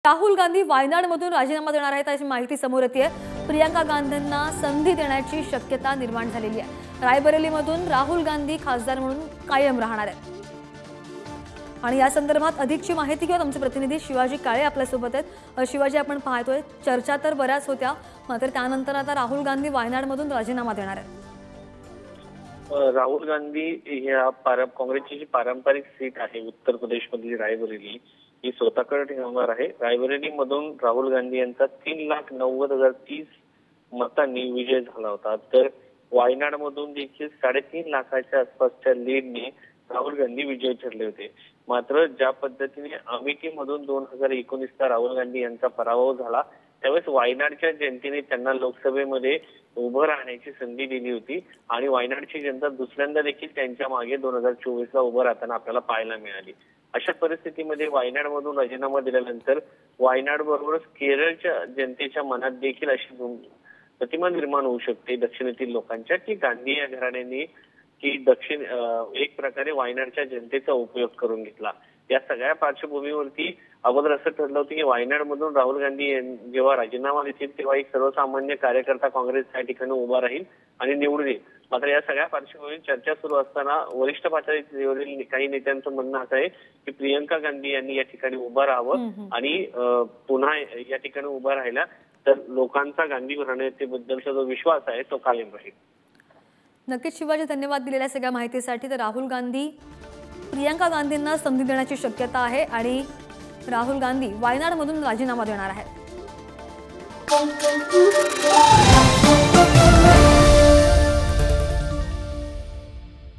राहुल गांधी वायनाडमधून राजीनामा देणार आहेत अशी माहिती समोर येते। प्रियंका गांधींना संधी देण्याची शक्यता निर्माण झालेली आहे। रायबरेलीमधून राहुल गांधी खासदार म्हणून कायम राहणार आहेत। आणि या संदर्भात अधिकची माहिती घेऊन आमचे प्रतिनिधी शिवाजी काळे आपल्या सोबत आहेत। शिवाजी, आपण पाहतोय चर्चा तर बऱ्याच होत्या, मात्र त्यानंतर आता राहुल गांधी वायनाडमधून राजीनामा देणार आहेत। राहुल गांधी या काँग्रेसची जी पारंपरिक सीट आहे उत्तर प्रदेशमधली रायबरेली ही स्वतःकडे ठेवणार आहे। रायबरेलीमधून राहुल गांधी यांचा 3,90,030 मतांनी विजय झाला होता, तर वायनाडमधून देखील 3.5 लाखाच्या आसपासच्या लीडने राहुल गांधी विजयी ठरले होते। मात्र ज्या पद्धतीने अमेठीमधून 2019ला राहुल गांधी यांचा पराभव झाला, त्यावेळेस वायनाडच्या जनतेने त्यांना लोकसभेमध्ये उभं राहण्याची संधी दिली होती आणि वायनाडची जनता दुसऱ्यांदा देखील त्यांच्या मागे 2024ला उभं राहताना आपल्याला पाहायला मिळाली। अशा परिस्थितीमध्ये वायनाडमधून राजीनामा दिल्यानंतर वायनाड बरोबरच केरळच्या जनतेच्या मनात देखील अशी प्रतिमा निर्माण होऊ शकते दक्षिणेतील लोकांच्या की गांधी या घराण्याने की एक प्रकारे वायनाडच्या जनतेचा उपयोग करून घेतला। या सगळ्या पार्श्वभूमीवरती अगोदर असं ठरलं होतं की वायनाडमधून राहुल गांधी जेव्हा राजीनामा देतील तेव्हा एक सर्वसामान्य कार्यकर्ता काँग्रेस त्या ठिकाणी उभा राहील आणि निवडून येईल। मात्र या सगळ्या पार्श्वभूमीवर चर्चा सुरू असताना वरिष्ठ पातळीवरील काही नेत्यांचं म्हणणं असं आहे की प्रियंका गांधी यांनी या ठिकाणी उभं राहावं आणि पुन्हा या ठिकाणी उभं राहिला तर लोकांचा गांधी घराण्याबद्दलचा जो विश्वास आहे तो कायम राहील। नक्कीच शिवाजी, धन्यवाद दिलेल्या सगळ्या माहितीसाठी। तर राहुल गांधी प्रियंका गांधींना संधी देण्याची शक्यता आहे आणि राहुल गांधी वायनाडमधून राजीनामा देणार आहेत।